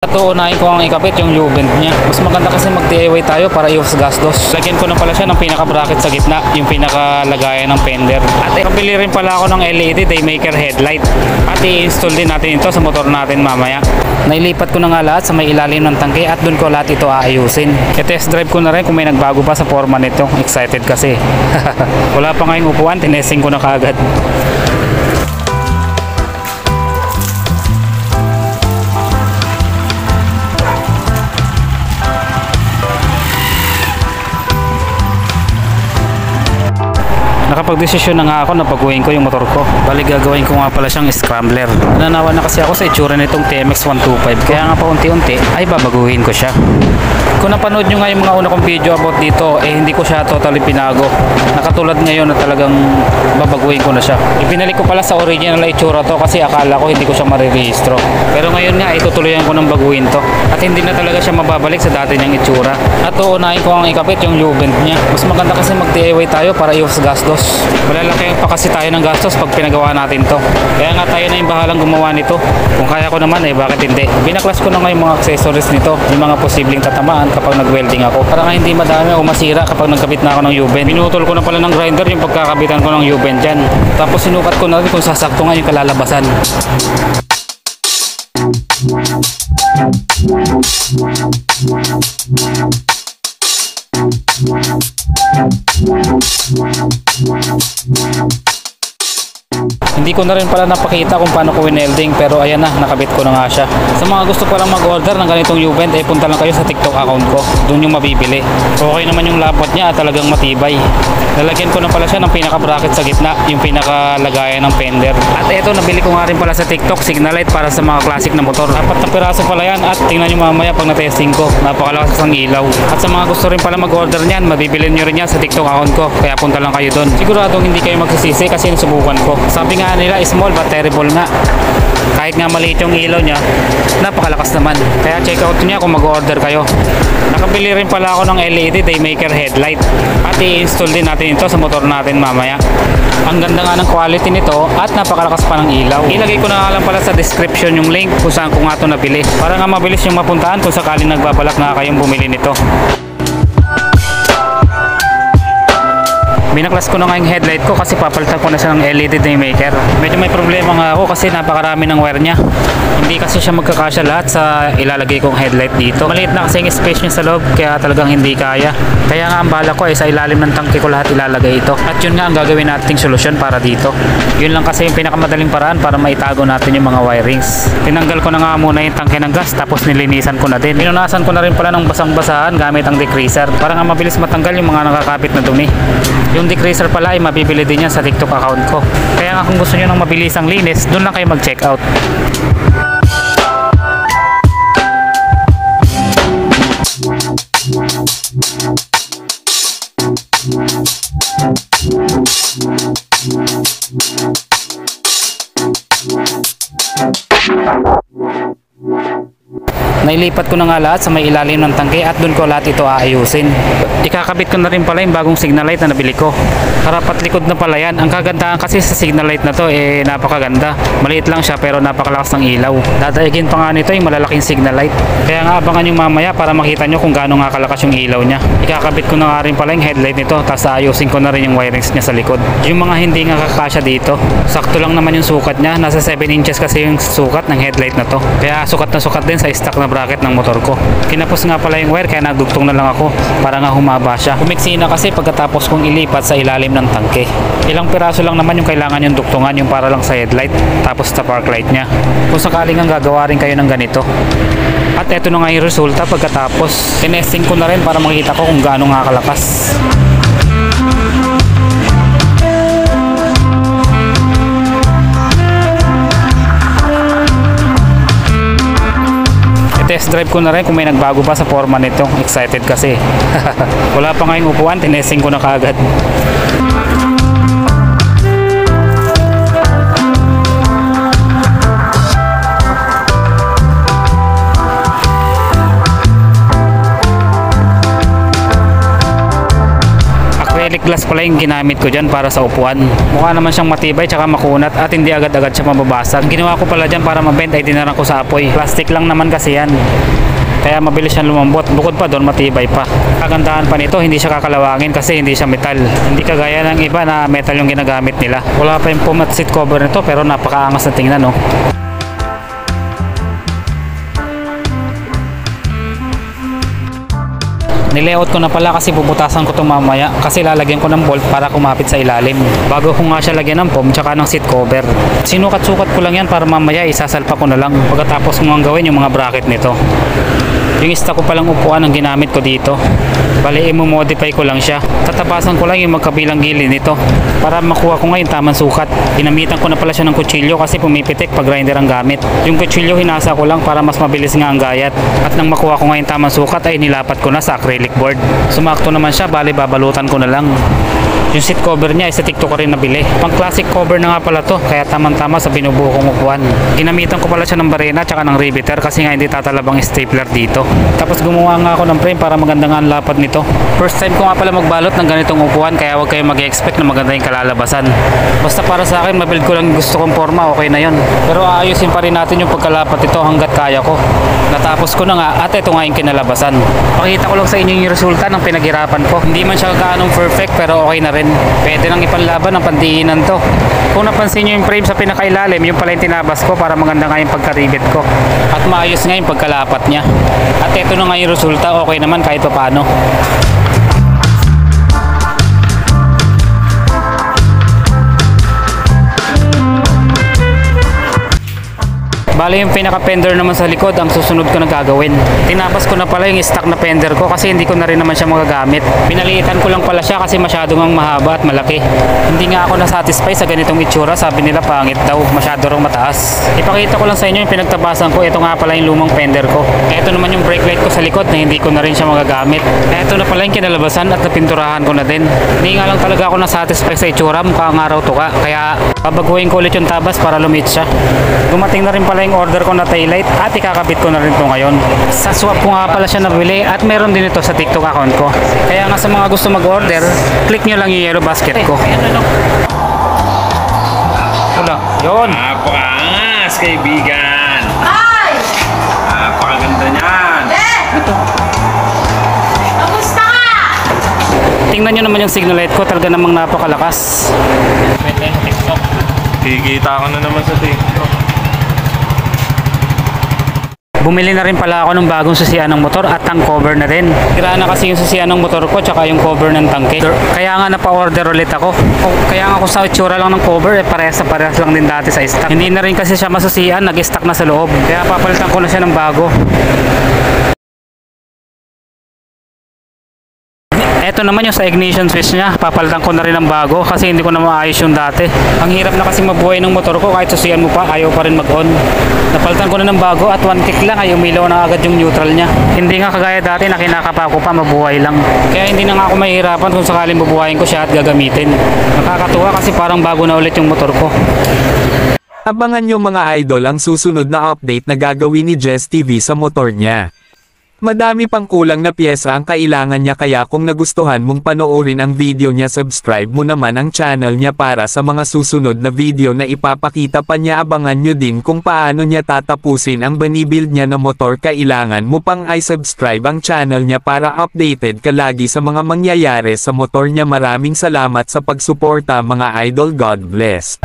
At uunahin ko ang ikabit yung U-bend niya. Mas maganda kasi mag-DIY tayo para iwas gastos. Lagyan ko na pala siya ng pinaka-bracket sa gitna, yung pinaka-lagayan ng fender. At ikabili rin pala ako ng LED Daymaker headlight. At i-install din natin ito sa motor natin mamaya. Nailipat ko na nga lahat sa may ilalim ng tangke at doon ko lahat ito aayusin. I-test drive ko na rin kung may nagbago pa sa forma nito. Excited kasi. Wala pa ngayong upuan, tinesting ko na kaagad. Nakapag-desisyon na nga ako na baguhin ko yung motor ko. Bali gagawin ko nga pala siyang scrambler. Nananawa na kasi ako sa itsura nitong TMX 125. Kaya nga pa unti-unti ay babaguhin ko siya. Kung napanood nyo nga yung mga una kong video about dito, hindi ko siya totally pinago. Nakatulad ngayon na talagang babaguhin ko na siya. Ibinalik ko pala sa original itsura to kasi akala ko hindi ko siya marirehistro. Pero ngayon nga itutuloyan ko ng baguhin to. At hindi na talaga siya mababalik sa dati niyang itsura. At uunahin ko ang ikapit yung U-bend niya. Mas maganda kasi mag-DIY tayo para iwas gastos. Malalaki pa kasi tayo ng gastos pag pinagawa natin to. Kaya nga tayo na yung bahalang gumawa nito. Kung kaya ko naman bakit hindi. Binaklas ko na nga yung mga accessories nito, yung mga posibleng tatamaan kapag nag-welding ako, para nga hindi madami o masira kapag nagkabit na ako ng U-bend. Pinutol ko na pala ng grinder yung pagkakabitan ko ng U-bend dyan. Tapos sinukat ko na rin kung sasakto nga yung kalalabasan. Hindi ko na rin pala napakita kung paano ko winelding, pero ayan na, nakabit ko na nga siya. Sa mga gusto palang mag-order ng ganitong U-bend, punta lang kayo sa TikTok account ko. Doon yung mabibili. Okay naman yung lapot niya, talagang matibay. Lalagyan ko na pala siya ng pinaka-bracket sa gitna, yung pinaka-lagayan ng fender. At eto, nabili ko nga rin pala sa TikTok signal light para sa mga classic na motor. 4 na piraso pala yan at tingnan nyo mamaya pag na-testing ko. Napakalakas ng ilaw. At sa mga gusto rin pala mag-order niyan, mabibili nyo rin yan sa TikTok account ko. Kaya punta lang kayo doon. Siguradong hindi kayo magsisisi kasi nasubukan ko. Sabi nga nila small but terrible nga. Kahit nga maliit yung ilaw niya, napakalakas naman. Kaya check out niya kung mag-order kayo. Nakabili rin pala ako ng LED Daymaker headlight. At i-install din natin ito sa motor natin mamaya. Ang ganda nga ng quality nito at napakalakas pa ng ilaw. Ilagay ko na lang pala sa description yung link kung saan ko nga ito nabili. Para nga mabilis yung mapuntahan kung sakaling nagbabalak nga kayong bumili nito. Binaklas ko na nga yung headlight ko kasi papalitan ko na siya ng LED Daymaker. Medyo may problema nga ako kasi napakarami ng wire niya. Hindi kasi siya magkakasya lahat sa ilalagay kong headlight dito. Maliit na kasi yung space niya sa loob kaya talagang hindi kaya. Kaya nga ang bala ko sa ilalim ng tangke ko lahat ilalagay ito. At yun nga ang gagawin nating solusyon para dito. Yun lang kasi yung pinakamadaling paraan para maitago natin yung mga wirings. Tinanggal ko na nga muna yung tangke ng gas tapos nilinisan ko na din. Pinunasan ko na rin pala ng basang-basahan gamit ang degreaser para nga mabilis matanggal yung mga nakakapit na dumi. Yung degreaser pala ay mabibili din yan sa TikTok account ko. Kaya nga kung gusto nyo ng mabilisang linis, doon lang kayo mag-check out. Nailipat ko na nga lahat sa may ilalim ng tangke at doon ko lahat ito aayusin. Ikakabit ko na rin pala yung bagong signal light na nabili ko. Harap at likod na pala yan. Ang kagandahan kasi sa signal light na to napakaganda. Maliit lang siya pero napakalakas ng ilaw. Dadaigin pa nga nito yung malalaking signal light. Kaya nga abangan yung mamaya para makita nyo kung gaano nga kalakas yung ilaw niya. Ikakabit ko na nga rin pala yung headlight nito tapos aayusin ko na rin yung wirings niya sa likod. Yung mga hindi nga kakasya dito, sakto lang naman yung sukat niya. Nasa 7 inches kasi yung sukat ng headlight na to. Kaya sukat na sukat din sa stock na bracket ng motor ko. Kinapos nga pala yung wire kaya nagdugtong na lang ako para nga humaba siya. Kumiksi na kasi pagkatapos kong ilipat sa ilalim ng tangke. Ilang piraso lang naman yung kailangan yung dugtungan, yung para lang sa headlight tapos sa park light niya. Kung sakaling ang gagawa rin kayo ng ganito. At eto na nga yung resulta pagkatapos. Tinesting ko na rin para makita ko kung gaano nga kalakas. Test drive ko na rin kung may nagbago pa sa forma nito. Excited kasi. Wala pa ngayong upuan, tinesting ko na kaagad. acrylic glass pala yung ginamit ko dyan para sa upuan. Mukha naman siyang matibay tsaka makunat at hindi agad-agad siya mababasag. Ang ginawa ko pala dyan para mabend ay dinarang ko sa apoy. Plastic lang naman kasi yan, kaya mabilis siyang lumambot. Bukod pa doon, matibay pa. Kagandahan pa nito, hindi siya kakalawangin kasi hindi siya metal. Hindi kagaya ng iba na metal yung ginagamit nila. Wala pa yung foam at seat cover nito pero napakaangas na tingnan, no? Nilayout ko na pala kasi bubutasan ko itong mamaya kasi lalagyan ko ng bolt para kumapit sa ilalim. Bago ko nga siya lagyan ng foam tsaka ng seat cover. Sinukat-sukat ko lang yan para mamaya isasalpa ko na lang. Pagkatapos ko nga gawin yung mga bracket nito. Yung stock ko palang upuan ang ginamit ko dito. Bali, i-modify ko lang siya. Tatapasan ko lang yung magkabilang gilid nito para makuha ko nga yung tamang sukat. Ginamitan ko na pala siya ng kutsilyo kasi pumipitik pag grinder ang gamit. Yung kutsilyo hinasa ko lang para mas mabilis nga ang gayat. At nang makuha ko nga yung tamang sukat ay nilapat ko na sa acrylic board. Sumakto naman siya, bali babalutan ko na lang. Yung seat cover niya ay sa TikTok ko rin nabili. Pang classic cover na nga pala to, kaya tamang-tama sa binubuo kong upuan. Ginamitan ko pala siya ng barena tsaka ng riveter kasi nga hindi tatalabang stapler dito. Tapos gumawa nga ako ng frame para maganda nga ang lapad nito. First time ko nga pala magbalot ng ganitong upuan, kaya huwag kayong mag-expect na maganda yung kalalabasan. Basta para sa akin, mabuild ko lang yung gusto kong forma, okay na yon. Pero aayusin pa rin natin yung pagkalapat ito hanggat kaya ko. Natapos ko na nga at ito nga yung kinalabasan. Pakita ko lang sa inyo yung resulta ng pinaghirapan ko. Hindi man siya gaanong perfect pero okay na rin. Pwede nang ipanlaban ng pandiinan to. Kung napansin nyo yung frame sa pinakailalim, yung pala yung tinabas ko para maganda nga yung pagkaribit ko. At maayos nga yung pagkalapat niya. At ito na nga yung resulta, okay naman kahit pa paano. Bale yung pinaka-fender naman sa likod ang susunod ko na gagawin. Tinapos ko na pala yung stock na fender ko kasi hindi ko na rin naman siya magagamit. Pinaliitan ko lang pala siya kasi masyadong ang mahaba at malaki. Hindi nga ako nasatisfy sa ganitong itsura, sabi nila pangit daw, masyado raw mataas. Ipakita ko lang sa inyo yung pinagtabasan ko, ito nga pala yung lumang fender ko. Ito naman yung brake light ko sa likod na hindi ko na rin siya magagamit. Ito na pala yung kinalabasan at napinturahan ko na din. Hindi nga lang talaga ako nasatisfy sa itsura, mukha nga raw tuka, kaya babaguhin ko ulit yung tabas para lumit siya. Dumating na rin pala yung order ko na taillight at ikakabit ko na rin ito ngayon. Sa swap ko nga pala siya nabili at meron din ito sa TikTok account ko. Kaya nga sa mga gusto mag-order, click nyo lang yung yellow basket ko. Wala, yun. Napakaangas, kaibigan. Ay! Napakaganda niyan. Ito. Kamusta ka? Tingnan nyo naman yung signal light ko, talaga namang napakalakas. Pwede sa TikTok. Kikita ko na naman sa TikTok. Bumili na rin pala ako ng bagong susian ng motor at tank cover na rin. Tira na kasi yung susian ng motor ko tsaka yung cover ng tangke. Kaya nga napa-order ulit ako. Kaya nga kung sa itsura lang ng cover, parehas lang din dati sa stock. Hindi na rin kasi siya masusian, nag-stock na sa loob. Kaya papalitan ko na siya ng bago. Ito naman yung sa ignition switch niya, papalitan ko na rin ng bago kasi hindi ko na maayos yung dati. Ang hirap na kasi mabuhay ng motor ko, kahit susian mo pa, ayaw pa rin mag-on. Napalitan ko na ng bago at one kick lang ay umilaw na agad yung neutral niya. Hindi nga kagaya dati na kinakapa ko pa, mabuhay lang. Kaya hindi na nga ako mahihirapan kung sakaling bubuhayin ko siya at gagamitin. Nakakatuwa kasi parang bago na ulit yung motor ko. Abangan nyo mga idol ang susunod na update na gagawin ni Jess TV sa motor niya. Madami pang kulang na piyesa ang kailangan niya, kaya kung nagustuhan mong panoorin ang video niya, subscribe mo naman ang channel niya para sa mga susunod na video na ipapakita pa niya. Abangan nyo din kung paano niya tatapusin ang binibuild niya na motor. Kailangan mo pang i-subscribe ang channel niya para updated ka lagi sa mga mangyayari sa motor niya. Maraming salamat sa pagsuporta mga idol. God bless.